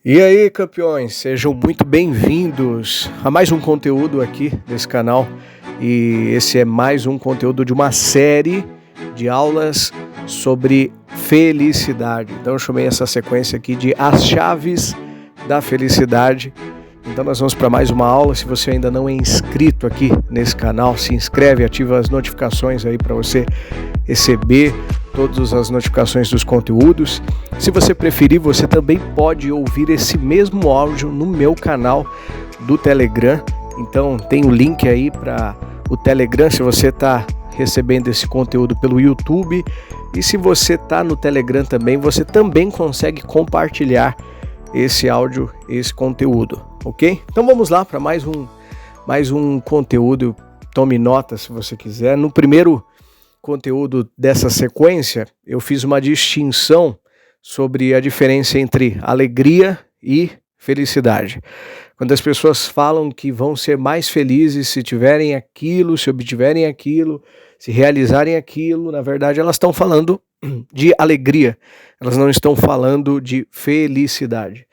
E aí, campeões, sejam muito bem-vindos a mais um conteúdo aqui desse canal. E esse é mais um conteúdo de uma série de aulas sobre felicidade. Então eu chamei essa sequência aqui de As Chaves da Felicidade. Então nós vamos para mais uma aula. Se você ainda não é inscrito aqui nesse canal, se inscreve, ativa as notificações aí para você receber todas as notificações dos conteúdos. Se você preferir, você também pode ouvir esse mesmo áudio no meu canal do Telegram. Então tem o link aí para o Telegram se você está recebendo esse conteúdo pelo YouTube. E se você está no Telegram também, você também consegue compartilhar esse áudio, esse conteúdo, ok? Então vamos lá para mais um conteúdo. Tome nota se você quiser. No primeiro conteúdo dessa sequência, eu fiz uma distinção sobre a diferença entre alegria e felicidade. Quando as pessoas falam que vão ser mais felizes se tiverem aquilo, se obtiverem aquilo, se realizarem aquilo, na verdade elas estão falando de alegria, elas não estão falando de felicidade.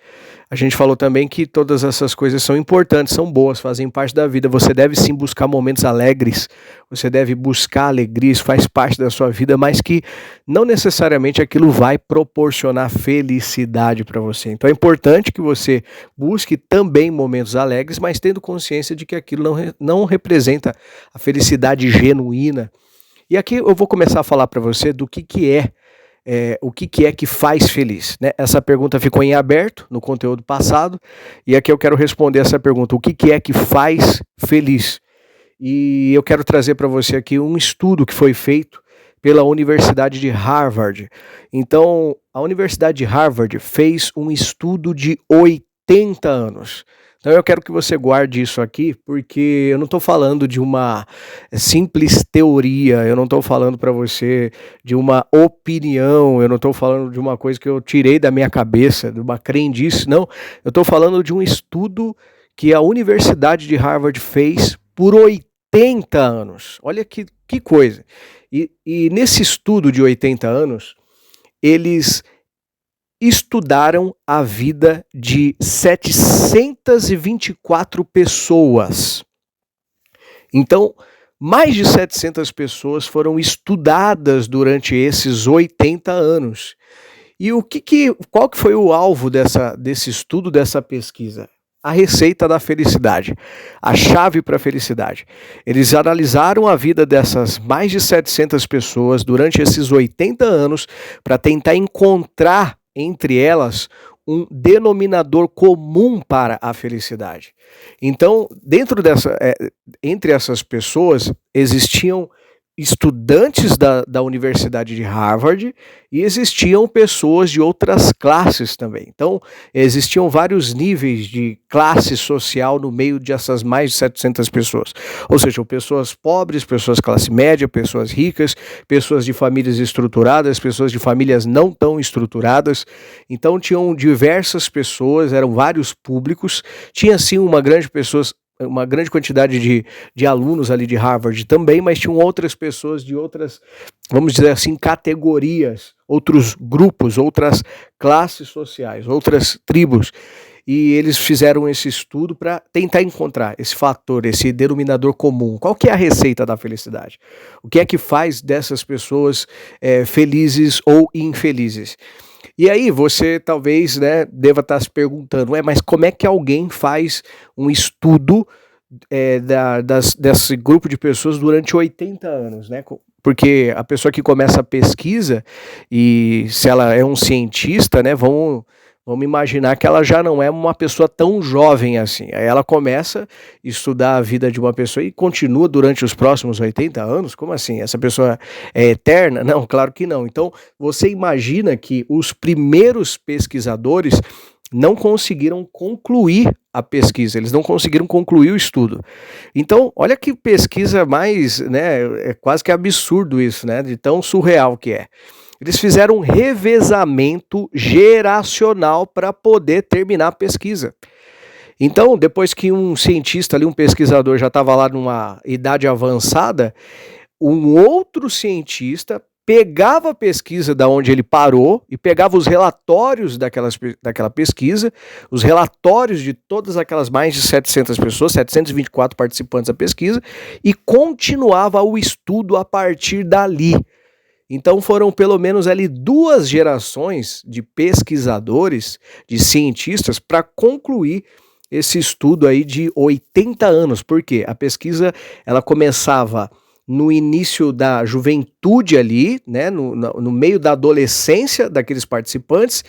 A gente falou também que todas essas coisas são importantes, são boas, fazem parte da vida. Você deve sim buscar momentos alegres, você deve buscar alegria, isso faz parte da sua vida, mas que não necessariamente aquilo vai proporcionar felicidade para você. Então é importante que você busque também momentos alegres, mas tendo consciência de que aquilo não representa a felicidade genuína. E aqui eu vou começar a falar para você do que é o que é que faz feliz, né? Essa pergunta ficou em aberto no conteúdo passado, e aqui eu quero responder essa pergunta: o que é que faz feliz? E eu quero trazer para você aqui um estudo que foi feito pela Universidade de Harvard. Então, a Universidade de Harvard fez um estudo de 80 anos. Então eu quero que você guarde isso aqui, porque eu não estou falando de uma simples teoria, eu não estou falando para você de uma opinião, eu não estou falando de uma coisa que eu tirei da minha cabeça, de uma crendice, não. Eu estou falando de um estudo que a Universidade de Harvard fez por 80 anos. Olha que coisa. E nesse estudo de 80 anos, eles estudaram a vida de 724 pessoas. Então, mais de 700 pessoas foram estudadas durante esses 80 anos. E qual que foi o alvo desse estudo, dessa pesquisa? A receita da felicidade, a chave para a felicidade. Eles analisaram a vida dessas mais de 700 pessoas durante esses 80 anos para tentar encontrar entre elas um denominador comum para a felicidade. Então, entre essas pessoas existiam estudantes da Universidade de Harvard e existiam pessoas de outras classes também. Então, existiam vários níveis de classe social no meio dessas mais de 700 pessoas. Ou seja, pessoas pobres, pessoas de classe média, pessoas ricas, pessoas de famílias estruturadas, pessoas de famílias não tão estruturadas. Então, tinham diversas pessoas, eram vários públicos. Tinha, sim, uma grande quantidade de alunos ali de Harvard também, mas tinham outras pessoas de outras, vamos dizer assim, categorias, outros grupos, outras classes sociais, outras tribos. E eles fizeram esse estudo para tentar encontrar esse fator, esse denominador comum. Qual que é a receita da felicidade? O que é que faz dessas pessoas felizes ou infelizes? E aí você talvez, né, deva estar se perguntando, mas como é que alguém faz um estudo desse grupo de pessoas durante 80 anos, né? Porque a pessoa que começa a pesquisa, e se ela é um cientista, né, vamos imaginar que ela já não é uma pessoa tão jovem assim. Aí ela começa a estudar a vida de uma pessoa e continua durante os próximos 80 anos? Como assim? Essa pessoa é eterna? Não, claro que não. Então, você imagina que os primeiros pesquisadores não conseguiram concluir a pesquisa, eles não conseguiram concluir o estudo. Então, olha que pesquisa mais, né, é quase que absurdo isso, né, de tão surreal que é. Eles fizeram um revezamento geracional para poder terminar a pesquisa. Então, depois que um cientista ali, um pesquisador já estava lá numa idade avançada, um outro cientista pegava a pesquisa da onde ele parou e pegava os relatórios daquela pesquisa, os relatórios de todas aquelas mais de 700 pessoas, 724 participantes da pesquisa, e continuava o estudo a partir dali. Então foram pelo menos ali 2 gerações de pesquisadores, de cientistas, para concluir esse estudo aí de 80 anos. Por quê? A pesquisa ela começava no início da juventude ali, né, no meio da adolescência daqueles participantes,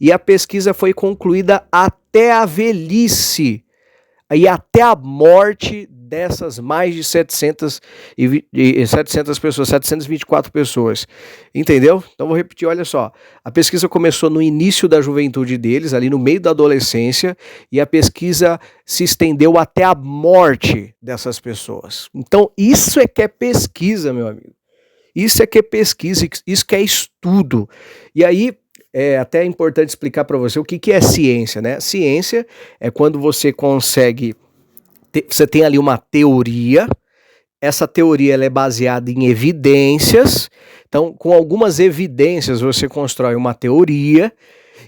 e a pesquisa foi concluída até a velhice e até a morte dessas mais de 700 pessoas, 724 pessoas, entendeu? Então vou repetir, olha só, a pesquisa começou no início da juventude deles, ali no meio da adolescência, e a pesquisa se estendeu até a morte dessas pessoas. Então isso é que é pesquisa, meu amigo, isso é que é pesquisa, isso que é estudo. E aí é até importante explicar para você o que é ciência, né? Ciência é quando você consegue, você tem ali uma teoria, essa teoria ela é baseada em evidências, então com algumas evidências você constrói uma teoria,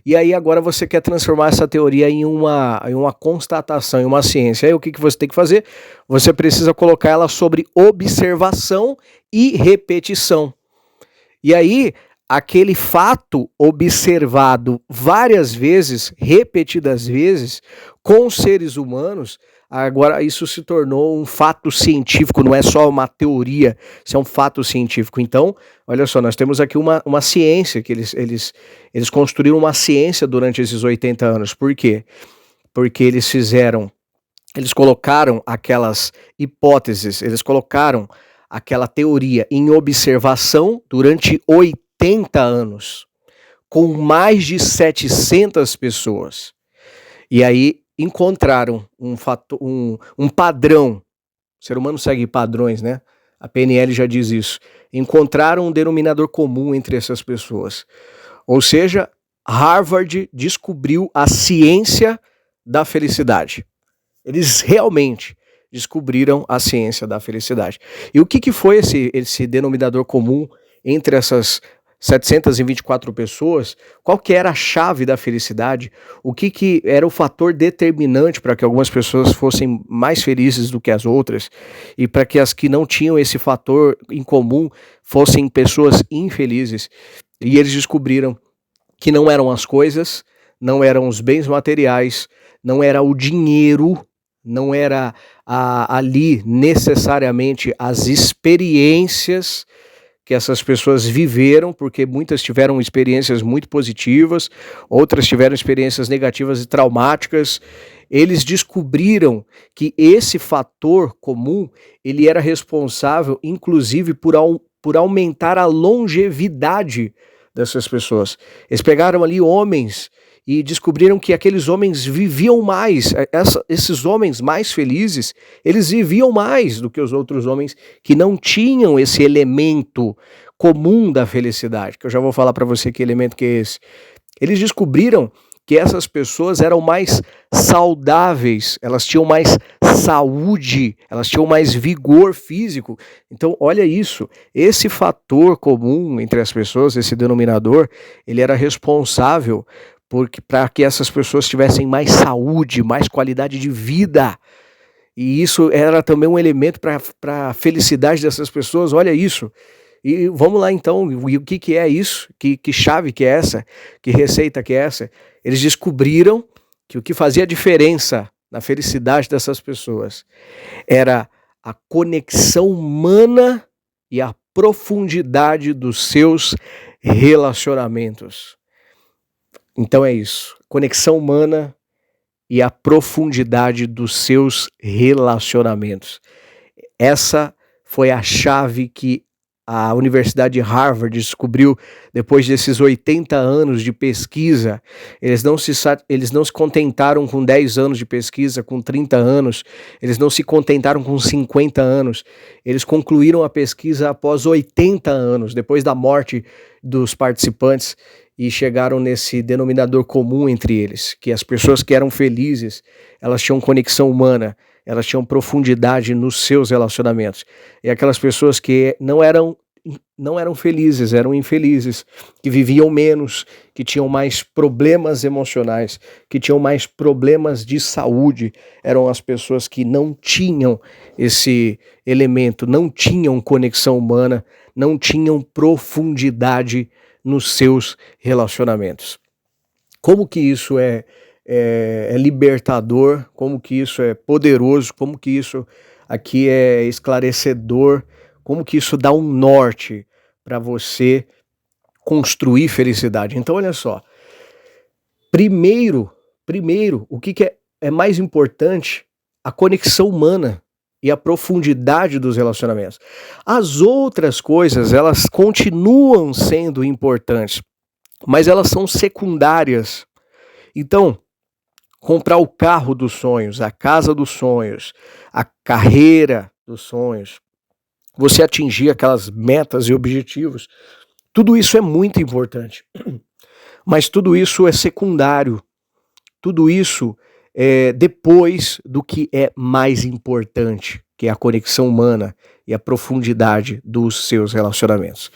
e aí agora você quer transformar essa teoria em uma constatação, em uma ciência. Aí o que você tem que fazer? Você precisa colocar ela sobre observação e repetição. E aí aquele fato observado várias vezes, repetidas vezes, com os seres humanos, agora isso se tornou um fato científico, não é só uma teoria, isso é um fato científico. Então, olha só, nós temos aqui uma ciência, que eles construíram uma ciência durante esses 80 anos. Por quê? Porque eles colocaram aquelas hipóteses, eles colocaram aquela teoria em observação durante 80 anos, com mais de 700 pessoas. E aí encontraram um padrão. O ser humano segue padrões, né? A PNL já diz isso. Encontraram um denominador comum entre essas pessoas. Ou seja, Harvard descobriu a ciência da felicidade. Eles realmente descobriram a ciência da felicidade. E o que foi esse denominador comum entre essas 724 pessoas? Qual que era a chave da felicidade? O que era o fator determinante para que algumas pessoas fossem mais felizes do que as outras, e para que as que não tinham esse fator em comum fossem pessoas infelizes? E eles descobriram que não eram as coisas, não eram os bens materiais, não era o dinheiro, não era ali necessariamente as experiências que essas pessoas viveram, porque muitas tiveram experiências muito positivas, outras tiveram experiências negativas e traumáticas. Eles descobriram que esse fator comum, ele era responsável, inclusive, por aumentar a longevidade dessas pessoas. Eles pegaram ali homens e descobriram que aqueles homens viviam mais, esses homens mais felizes, eles viviam mais do que os outros homens que não tinham esse elemento comum da felicidade, que eu já vou falar para você que elemento que é esse. Eles descobriram que essas pessoas eram mais saudáveis, elas tinham mais saúde, elas tinham mais vigor físico. Então, olha isso, esse fator comum entre as pessoas, esse denominador, ele era responsável para que essas pessoas tivessem mais saúde, mais qualidade de vida. E isso era também um elemento para a felicidade dessas pessoas. Olha isso. E vamos lá então, e o que é isso? Que chave que é essa? Que receita que é essa? Eles descobriram que o que fazia diferença na felicidade dessas pessoas era a conexão humana e a profundidade dos seus relacionamentos. Então é isso, conexão humana e a profundidade dos seus relacionamentos. Essa foi a chave que a Universidade de Harvard descobriu depois desses 80 anos de pesquisa. Eles não se contentaram com 10 anos de pesquisa, com 30 anos, eles não se contentaram com 50 anos, eles concluíram a pesquisa após 80 anos, depois da morte dos participantes, e chegaram nesse denominador comum entre eles, que as pessoas que eram felizes, elas tinham conexão humana, elas tinham profundidade nos seus relacionamentos. E aquelas pessoas que não eram não eram felizes, eram infelizes, que viviam menos, que tinham mais problemas emocionais, que tinham mais problemas de saúde. Eram as pessoas que não tinham esse elemento, não tinham conexão humana, não tinham profundidade nos seus relacionamentos. Como que isso é libertador, como que isso é poderoso, como que isso aqui é esclarecedor, como que isso dá um norte para você construir felicidade. Então, olha só, primeiro, o que é mais importante? A conexão humana e a profundidade dos relacionamentos. As outras coisas, elas continuam sendo importantes, mas elas são secundárias. Então, comprar o carro dos sonhos, a casa dos sonhos, a carreira dos sonhos, você atingir aquelas metas e objetivos, tudo isso é muito importante. Mas tudo isso é secundário. Tudo isso é depois do que é mais importante, que é a conexão humana e a profundidade dos seus relacionamentos.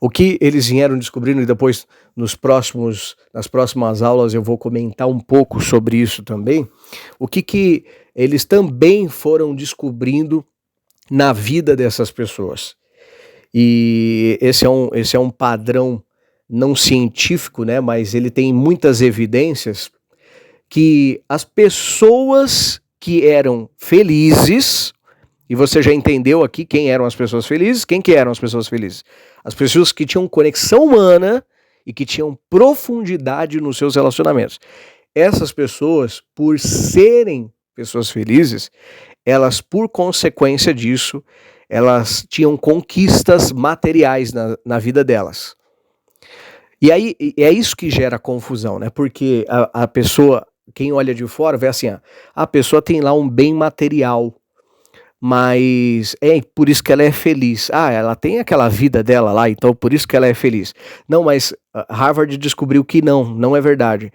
O que eles vieram descobrindo, e depois nas próximas aulas eu vou comentar um pouco sobre isso também, o que eles também foram descobrindo na vida dessas pessoas. E esse é um padrão não científico, né, mas ele tem muitas evidências que as pessoas que eram felizes, e você já entendeu aqui quem eram as pessoas felizes, quem que eram as pessoas felizes? As pessoas que tinham conexão humana e que tinham profundidade nos seus relacionamentos. Essas pessoas, por serem pessoas felizes, elas, por consequência disso, elas tinham conquistas materiais na vida delas. E aí é isso que gera confusão, né? Porque a pessoa, quem olha de fora, vê assim, a pessoa tem lá um bem material, mas é por isso que ela é feliz. Ela tem aquela vida dela lá, então por isso que ela é feliz. Não, mas Harvard descobriu que não é verdade.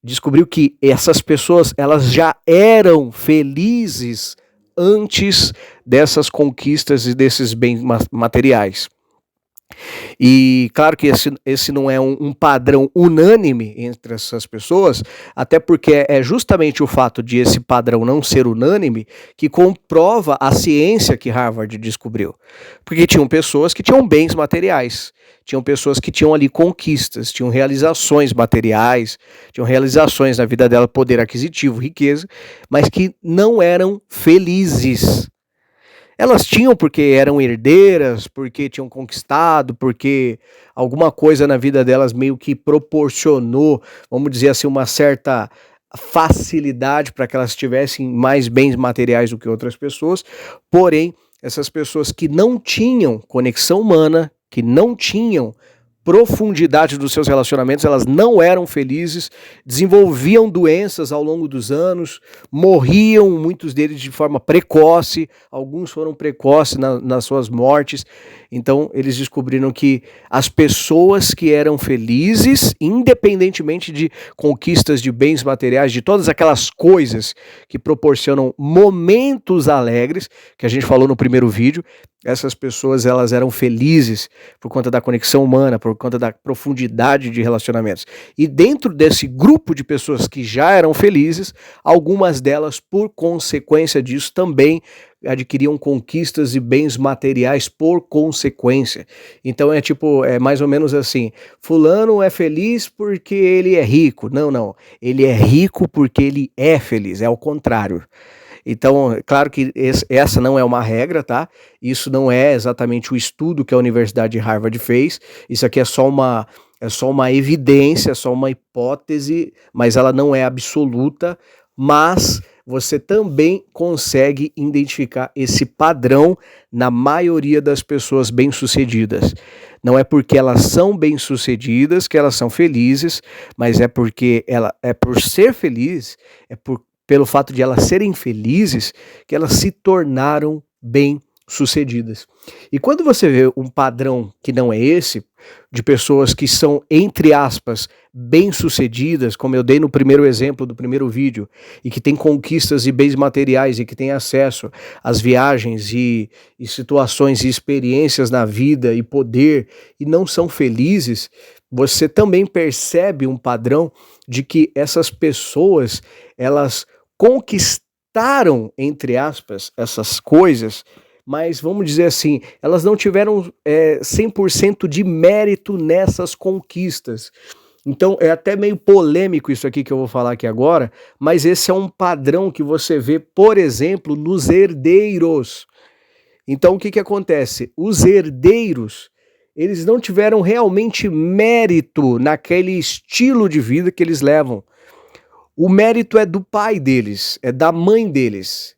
Descobriu que essas pessoas, elas já eram felizes antes dessas conquistas e desses bens materiais. E claro que esse não é um padrão unânime entre essas pessoas, até porque é justamente o fato de esse padrão não ser unânime que comprova a ciência que Harvard descobriu. Porque tinham pessoas que tinham bens materiais, tinham pessoas que tinham ali conquistas, tinham realizações materiais, tinham realizações na vida dela, poder aquisitivo, riqueza, mas que não eram felizes. Elas tinham porque eram herdeiras, porque tinham conquistado, porque alguma coisa na vida delas meio que proporcionou, vamos dizer assim, uma certa facilidade para que elas tivessem mais bens materiais do que outras pessoas. Porém, essas pessoas que não tinham conexão humana, que não tinham profundidade dos seus relacionamentos, elas não eram felizes, desenvolviam doenças ao longo dos anos, morriam, muitos deles de forma precoce, alguns foram precoces nas suas mortes. Então eles descobriram que as pessoas que eram felizes, independentemente de conquistas de bens materiais, de todas aquelas coisas que proporcionam momentos alegres, que a gente falou no primeiro vídeo, essas pessoas, elas eram felizes por conta da conexão humana, por conta da profundidade de relacionamentos. E dentro desse grupo de pessoas que já eram felizes, algumas delas, por consequência disso, também adquiriam conquistas e bens materiais por consequência. Então é mais ou menos assim, fulano é feliz porque ele é rico. Não, ele é rico porque ele é feliz, é o contrário. Então, claro que essa não é uma regra, tá? Isso não é exatamente o estudo que a Universidade de Harvard fez. Isso aqui é só uma evidência, é só uma hipótese, mas ela não é absoluta. Mas você também consegue identificar esse padrão na maioria das pessoas bem-sucedidas. Não é porque elas são bem-sucedidas que elas são felizes, mas é porque por ser feliz, pelo fato de elas serem felizes, que elas se tornaram bem-sucedidas. E quando você vê um padrão que não é esse, de pessoas que são, entre aspas, bem-sucedidas, como eu dei no primeiro exemplo do primeiro vídeo, e que tem conquistas e bens materiais e que tem acesso às viagens e situações e experiências na vida e poder e não são felizes, você também percebe um padrão de que essas pessoas, elas conquistaram, entre aspas, essas coisas, mas vamos dizer assim, elas não tiveram 100% de mérito nessas conquistas. Então é até meio polêmico isso aqui que eu vou falar aqui agora, mas esse é um padrão que você vê, por exemplo, nos herdeiros. Então o que acontece? Os herdeiros, eles não tiveram realmente mérito naquele estilo de vida que eles levam. O mérito é do pai deles, é da mãe deles.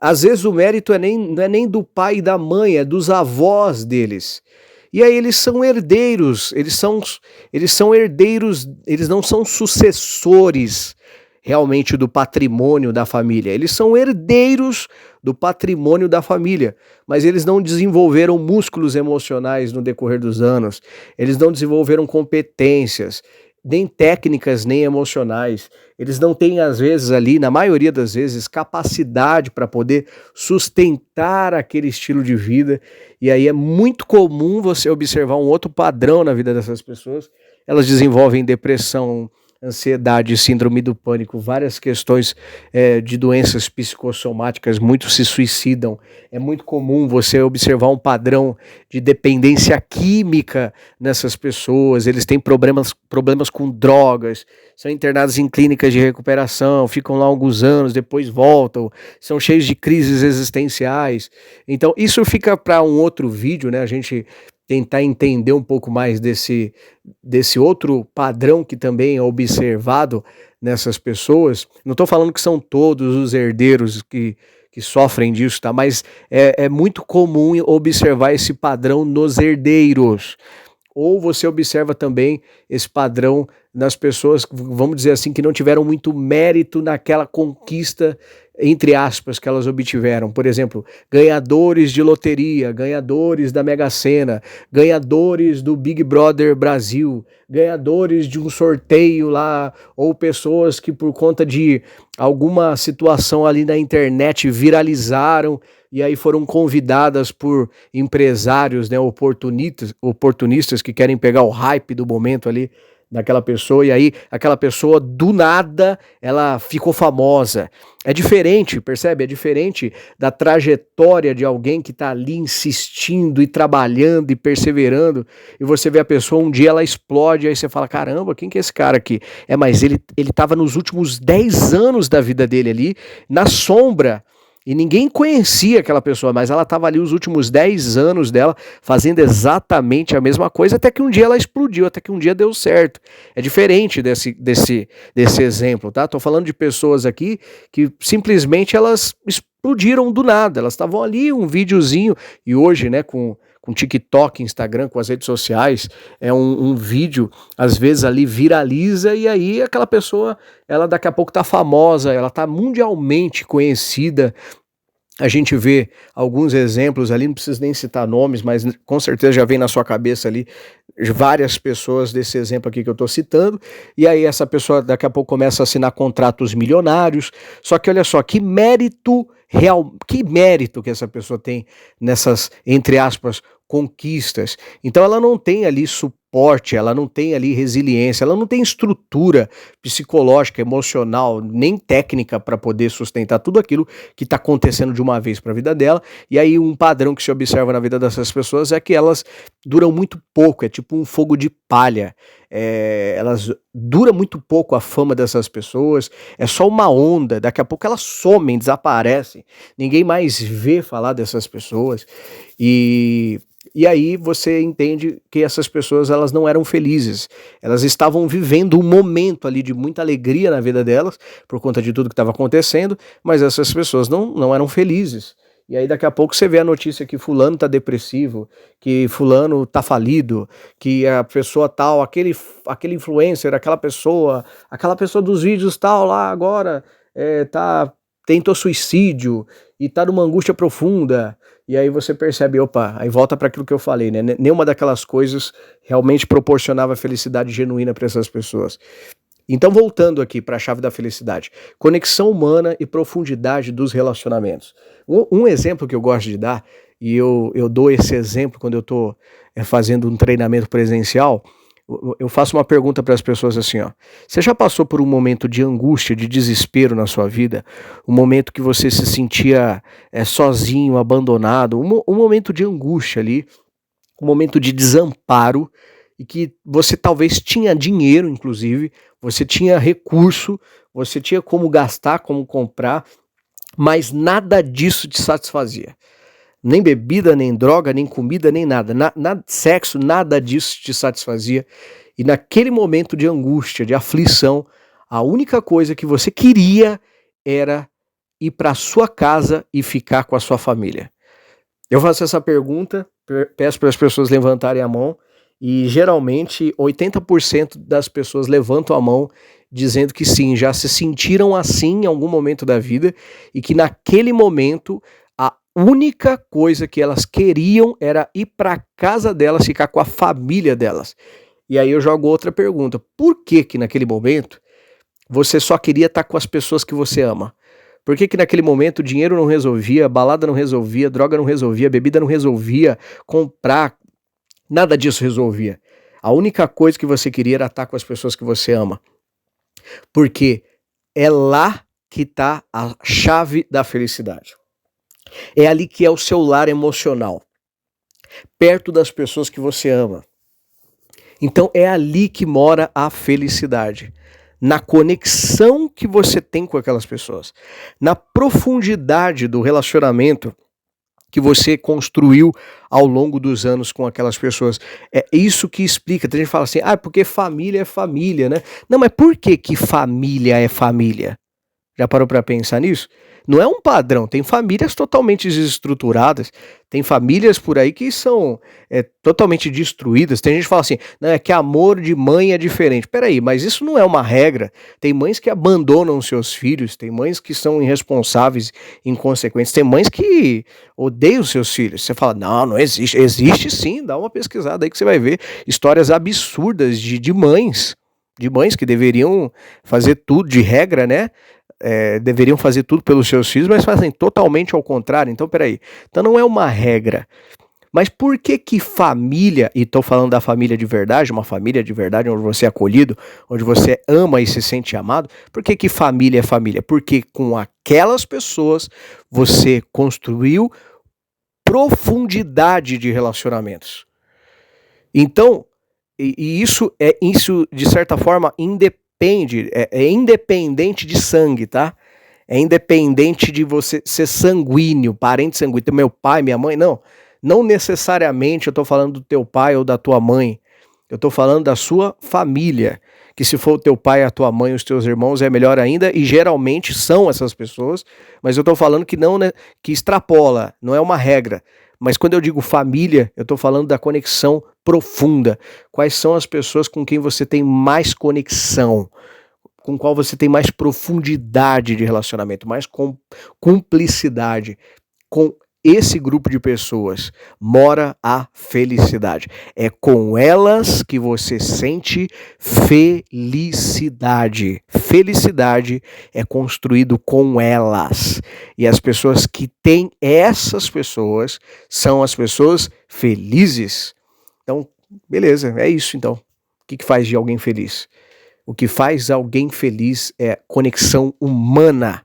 Às vezes o mérito não é nem do pai e da mãe, é dos avós deles. E aí eles são herdeiros, eles são herdeiros, eles não são sucessores realmente do patrimônio da família. Eles são herdeiros do patrimônio da família, mas eles não desenvolveram músculos emocionais no decorrer dos anos, eles não desenvolveram competências, nem técnicas, nem emocionais. Eles não têm, às vezes, ali, na maioria das vezes, capacidade para poder sustentar aquele estilo de vida. E aí é muito comum você observar um outro padrão na vida dessas pessoas. Elas desenvolvem depressão, ansiedade, síndrome do pânico, várias questões de doenças psicossomáticas, muitos se suicidam. É muito comum você observar um padrão de dependência química nessas pessoas, eles têm problemas com drogas, são internados em clínicas de recuperação, ficam lá alguns anos, depois voltam, são cheios de crises existenciais. Então isso fica para um outro vídeo, né? A gente tentar entender um pouco mais desse outro padrão que também é observado nessas pessoas. Não estou falando que são todos os herdeiros que sofrem disso, tá? Mas é muito comum observar esse padrão nos herdeiros. Ou você observa também esse padrão nas pessoas, vamos dizer assim, que não tiveram muito mérito naquela conquista, entre aspas, que elas obtiveram. Por exemplo, ganhadores de loteria, ganhadores da Mega Sena, ganhadores do Big Brother Brasil, ganhadores de um sorteio lá, ou pessoas que por conta de alguma situação ali na internet viralizaram e aí foram convidadas por empresários, né, oportunistas que querem pegar o hype do momento ali daquela pessoa, e aí aquela pessoa do nada ela ficou famosa. É diferente, percebe? É diferente da trajetória de alguém que está ali insistindo e trabalhando e perseverando, e você vê a pessoa, um dia ela explode, aí você fala, caramba, quem que é esse cara aqui? Mas ele estava nos últimos 10 anos da vida dele ali, na sombra, e ninguém conhecia aquela pessoa, mas ela estava ali os últimos 10 anos dela fazendo exatamente a mesma coisa, até que um dia ela explodiu, até que um dia deu certo. É diferente desse exemplo, tá? Tô falando de pessoas aqui que simplesmente elas explodiram do nada, elas estavam ali, um videozinho, e hoje, né, com TikTok, Instagram, com as redes sociais, é um vídeo, às vezes ali viraliza, e aí aquela pessoa, ela daqui a pouco tá famosa, ela tá mundialmente conhecida. A gente vê alguns exemplos ali, não preciso nem citar nomes, mas com certeza já vem na sua cabeça ali várias pessoas desse exemplo aqui que eu estou citando, e aí essa pessoa daqui a pouco começa a assinar contratos milionários. Só que olha só, que mérito que essa pessoa tem nessas, entre aspas, conquistas. Então ela não tem ali suporte, ela não tem ali resiliência, ela não tem estrutura psicológica, emocional, nem técnica para poder sustentar tudo aquilo que está acontecendo de uma vez para a vida dela. E aí um padrão que se observa na vida dessas pessoas é que elas duram muito pouco, é tipo um fogo de palha. Elas dura muito pouco a fama dessas pessoas, é só uma onda, daqui a pouco elas somem, desaparecem, ninguém mais vê falar dessas pessoas, e aí você entende que essas pessoas, elas não eram felizes, elas estavam vivendo um momento ali de muita alegria na vida delas, por conta de tudo que estava acontecendo, mas essas pessoas não eram felizes. E aí daqui a pouco você vê a notícia que fulano tá depressivo, que fulano tá falido, que a pessoa tal, aquele influencer, aquela pessoa dos vídeos tal lá agora tentou suicídio e tá numa angústia profunda. e aí você percebe, opa, aí volta para aquilo que eu falei, né? Nenhuma daquelas coisas realmente proporcionava felicidade genuína para essas pessoas. Então, voltando aqui para a chave da felicidade, conexão humana e profundidade dos relacionamentos. Um exemplo que eu gosto de dar, e eu dou esse exemplo quando eu estou fazendo um treinamento presencial, eu faço uma pergunta para as pessoas assim, ó. Você já passou por um momento de angústia, de desespero na sua vida? Um momento que você se sentia sozinho, abandonado, um momento de angústia ali, um momento de desamparo, e que você talvez tinha dinheiro, inclusive, você tinha recurso, você tinha como gastar, como comprar, mas nada disso te satisfazia. Nem bebida, nem droga, nem comida, nem nada. Sexo, nada disso te satisfazia. E naquele momento de angústia, de aflição, a única coisa que você queria era ir para sua casa e ficar com a sua família. Eu faço essa pergunta, peço para as pessoas levantarem a mão, e geralmente 80% das pessoas levantam a mão dizendo que sim, já se sentiram assim em algum momento da vida, e que naquele momento a única coisa que elas queriam era ir para casa delas, ficar com a família delas. E aí eu jogo outra pergunta: por que que naquele momento você só queria estar com as pessoas que você ama? Por que que naquele momento o dinheiro não resolvia, balada não resolvia, droga não resolvia, bebida não resolvia, comprar, nada disso resolvia. A única coisa que você queria era estar com as pessoas que você ama. Porque é lá que está a chave da felicidade. É ali que é o seu lar emocional. Perto das pessoas que você ama. Então é ali que mora a felicidade. Na conexão que você tem com aquelas pessoas. Na profundidade do relacionamento que você construiu ao longo dos anos com aquelas pessoas. É isso que explica. Tem gente que fala assim, porque família é família, né? Não, mas por que que família é família? Já parou para pensar nisso? Não é um padrão. Tem famílias totalmente desestruturadas, tem famílias por aí que são totalmente destruídas. Tem gente que fala assim, não, é que amor de mãe é diferente. Peraí, mas isso não é uma regra. Tem mães que abandonam seus filhos, tem mães que são irresponsáveis, inconsequentes, tem mães que odeiam seus filhos. Você fala, não existe. Existe sim, dá uma pesquisada aí que você vai ver histórias absurdas de mães que deveriam fazer tudo de regra, né? Deveriam fazer tudo pelos seus filhos, mas fazem totalmente ao contrário. Então, peraí. Então não é uma regra. Mas por que que família, e estou falando da família de verdade, uma família de verdade onde você é acolhido, onde você ama e se sente amado, por que que família é família? Porque com aquelas pessoas você construiu profundidade de relacionamentos. Então, isso de certa forma independe, é independente de sangue, tá? É independente de você ser sanguíneo, parente sanguíneo, meu pai, minha mãe, não necessariamente eu tô falando do teu pai ou da tua mãe, eu tô falando da sua família, que se for o teu pai, a tua mãe, os teus irmãos é melhor ainda, e geralmente são essas pessoas, mas eu tô falando que não, né, que extrapola, não é uma regra. Mas quando eu digo família, eu estou falando da conexão profunda. Quais são as pessoas com quem você tem mais conexão? Com qual você tem mais profundidade de relacionamento, mais cumplicidade? Com esse grupo de pessoas mora a felicidade. É com elas que você sente felicidade. Felicidade é construído com elas. E as pessoas que têm essas pessoas são as pessoas felizes. Então, beleza, é isso então. O que faz de alguém feliz? O que faz alguém feliz é conexão humana.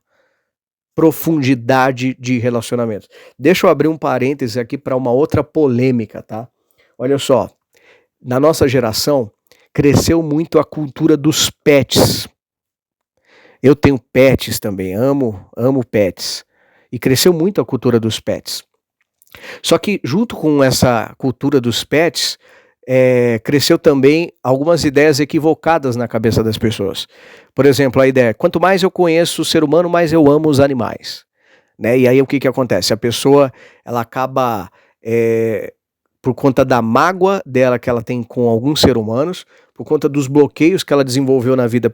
Profundidade de relacionamentos. Deixa eu abrir um parêntese aqui para uma outra polêmica, tá? Olha só, na nossa geração cresceu muito a cultura dos pets. Eu tenho pets também, amo pets. E cresceu muito a cultura dos pets. Só que junto com essa cultura dos pets, cresceu também algumas ideias equivocadas na cabeça das pessoas. Por exemplo, a ideia, quanto mais eu conheço o ser humano, mais eu amo os animais. Né? E aí o que acontece? A pessoa ela acaba, por conta da mágoa dela que ela tem com alguns seres humanos, por conta dos bloqueios que ela desenvolveu na vida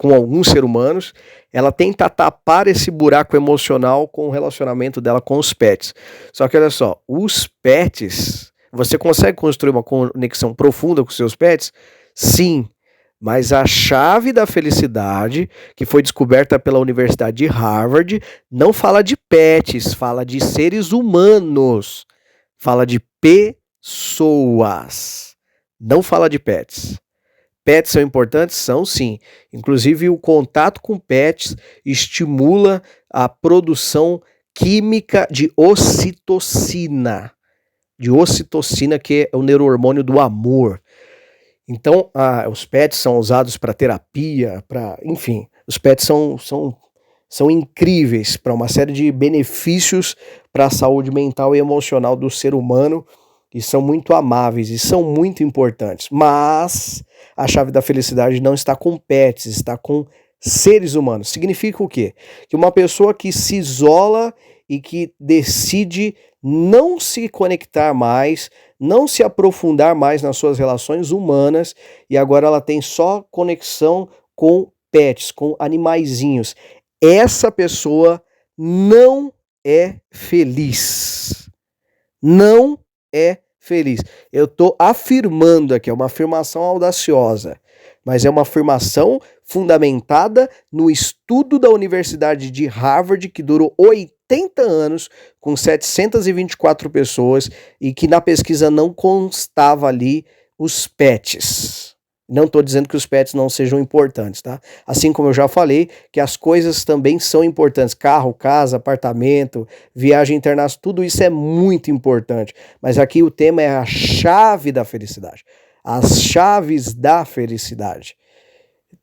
com alguns seres humanos, ela tenta tapar esse buraco emocional com o relacionamento dela com os pets. Só que olha só, os pets, você consegue construir uma conexão profunda com seus pets? Sim, mas a chave da felicidade, que foi descoberta pela Universidade de Harvard, não fala de pets, fala de seres humanos, fala de pessoas, não fala de pets. Pets são importantes? São sim. Inclusive o contato com pets estimula a produção química de ocitocina. Que é o neurohormônio do amor. Então, os pets são usados para terapia, enfim, os pets são incríveis para uma série de benefícios para a saúde mental e emocional do ser humano, e são muito amáveis e são muito importantes. Mas a chave da felicidade não está com pets, está com seres humanos. Significa o quê? Que uma pessoa que se isola e que decide não se conectar mais, não se aprofundar mais nas suas relações humanas, e agora ela tem só conexão com pets, com animaizinhos. Essa pessoa não é feliz. Não é feliz. Eu estou afirmando aqui, é uma afirmação audaciosa, mas é uma afirmação fundamentada no estudo da Universidade de Harvard, que durou 80 anos, com 724 pessoas, e que na pesquisa não constava ali os pets. Não estou dizendo que os pets não sejam importantes, tá? Assim como eu já falei, que as coisas também são importantes. Carro, casa, apartamento, viagem internacional, tudo isso é muito importante. Mas aqui o tema é a chave da felicidade. As chaves da felicidade.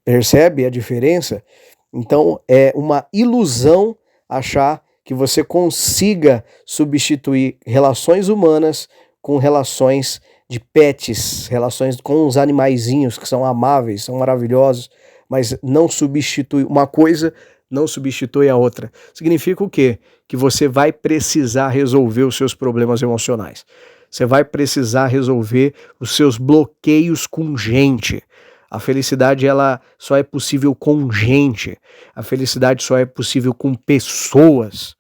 Percebe a diferença? Então é uma ilusão achar que você consiga substituir relações humanas com relações de pets, relações com os animaizinhos que são amáveis, são maravilhosos, mas não substitui uma coisa, não substitui a outra. Significa o quê? Que você vai precisar resolver os seus problemas emocionais. Você vai precisar resolver os seus bloqueios com gente. A felicidade, ela só é possível com gente. A felicidade só é possível com pessoas.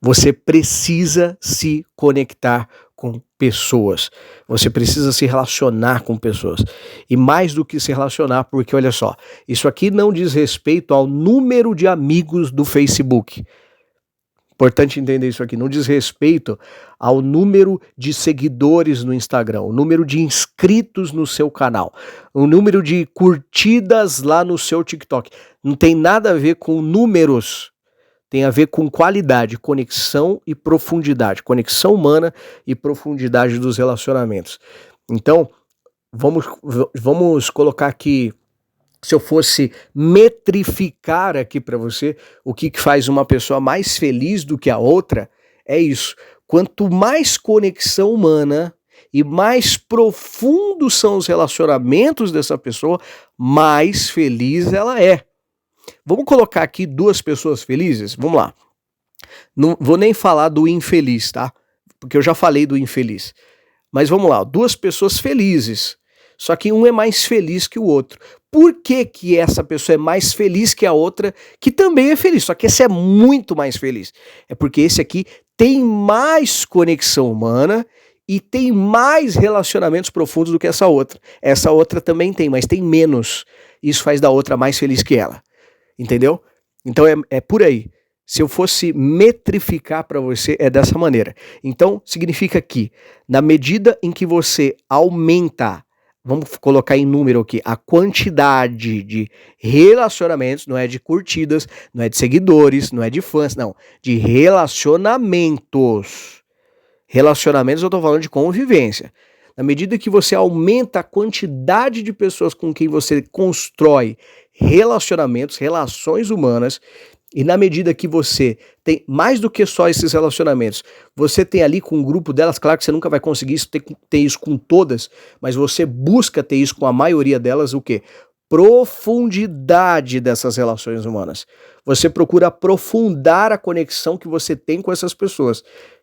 Você precisa se conectar com pessoas. Você precisa se relacionar com pessoas. E mais do que se relacionar, porque olha só, isso aqui não diz respeito ao número de amigos do Facebook. Importante entender isso aqui, não diz respeito ao número de seguidores no Instagram, o número de inscritos no seu canal, o número de curtidas lá no seu TikTok. Não tem nada a ver com números, tem a ver com qualidade, conexão e profundidade, conexão humana e profundidade dos relacionamentos. Então, vamos colocar aqui, se eu fosse metrificar aqui para você, o que faz uma pessoa mais feliz do que a outra, é isso. Quanto mais conexão humana e mais profundos são os relacionamentos dessa pessoa, mais feliz ela é. Vamos colocar aqui duas pessoas felizes? Vamos lá. Não vou nem falar do infeliz, tá? Porque eu já falei do infeliz. Mas vamos lá, duas pessoas felizes. Só que um é mais feliz que o outro. Por que que essa pessoa é mais feliz que a outra, que também é feliz? Só que esse é muito mais feliz. É porque esse aqui tem mais conexão humana e tem mais relacionamentos profundos do que essa outra. Essa outra também tem, mas tem menos. Isso faz da outra mais feliz que ela. Entendeu? Então é por aí. Se eu fosse metrificar para você, é dessa maneira. Então, significa que, na medida em que você aumenta, vamos colocar em número aqui, a quantidade de relacionamentos, não é de curtidas, não é de seguidores, não é de fãs, não, de relacionamentos. Relacionamentos, eu tô falando de convivência. Na medida que você aumenta a quantidade de pessoas com quem você constrói relacionamentos, relações humanas, e na medida que você tem mais do que só esses relacionamentos, você tem ali com um grupo delas, claro que você nunca vai conseguir ter isso com todas, mas você busca ter isso com a maioria delas, o quê? Profundidade dessas relações humanas. Você procura aprofundar a conexão que você tem com essas pessoas.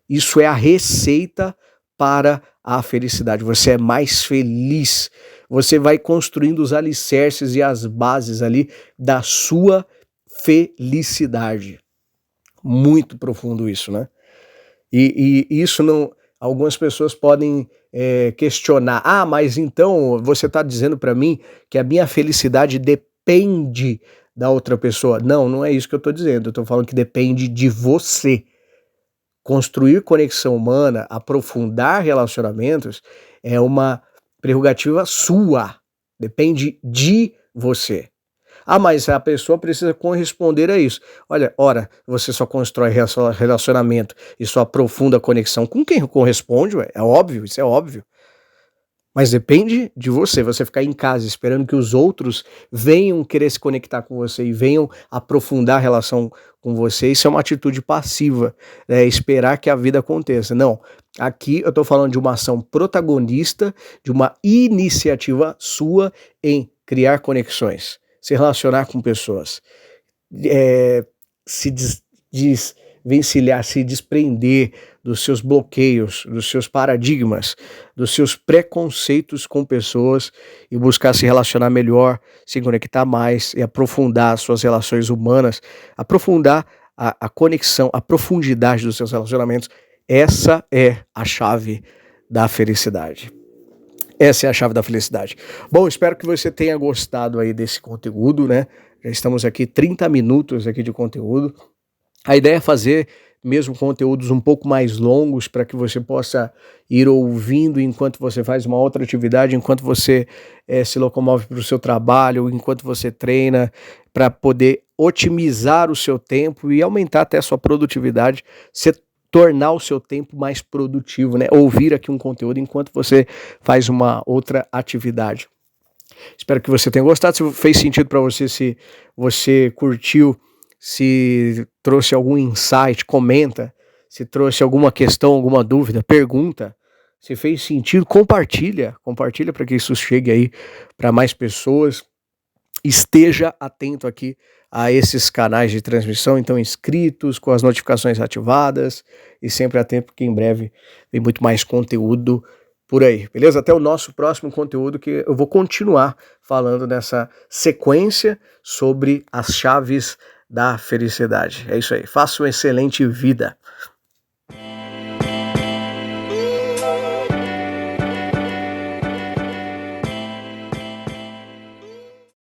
Isso é a receita para a felicidade. Você é mais feliz. você vai construindo os alicerces e as bases ali da sua felicidade. Muito profundo isso, né? E isso não... Algumas pessoas podem questionar, mas então você está dizendo para mim que a minha felicidade depende da outra pessoa. Não, não é isso que eu estou dizendo, eu estou falando que depende de você. Construir conexão humana, aprofundar relacionamentos é uma prerrogativa sua, depende de você. Mas a pessoa precisa corresponder a isso. Olha, ora, você só constrói relacionamento e só aprofunda a conexão com quem corresponde, ué. É óbvio, isso é óbvio. Mas depende de você. Você ficar em casa esperando que os outros venham querer se conectar com você e venham aprofundar a relação com você, isso é uma atitude passiva, esperar que a vida aconteça. Não, aqui eu estou falando de uma ação protagonista, de uma iniciativa sua em criar conexões, se relacionar com pessoas, se desvencilhar, se desprender dos seus bloqueios, dos seus paradigmas, dos seus preconceitos com pessoas e buscar se relacionar melhor, se conectar mais e aprofundar suas relações humanas, aprofundar a conexão, a profundidade dos seus relacionamentos. Essa é a chave da felicidade. Essa é a chave da felicidade. Bom, espero que você tenha gostado aí desse conteúdo, né? Já estamos aqui 30 minutos aqui de conteúdo. A ideia é fazer mesmo conteúdos um pouco mais longos para que você possa ir ouvindo enquanto você faz uma outra atividade, enquanto você se locomove para o seu trabalho, enquanto você treina, para poder otimizar o seu tempo e aumentar até a sua produtividade, tornar o seu tempo mais produtivo, né? Ouvir aqui um conteúdo enquanto você faz uma outra atividade. Espero que você tenha gostado, se fez sentido para você, se você curtiu, se trouxe algum insight, comenta. Se trouxe alguma questão, alguma dúvida, pergunta. Se fez sentido, compartilha para que isso chegue aí para mais pessoas. Esteja atento aqui a esses canais de transmissão, então inscritos, com as notificações ativadas e sempre atento, porque em breve vem muito mais conteúdo por aí, beleza? Até o nosso próximo conteúdo, que eu vou continuar falando nessa sequência sobre as chaves da felicidade. É isso aí, faça uma excelente vida.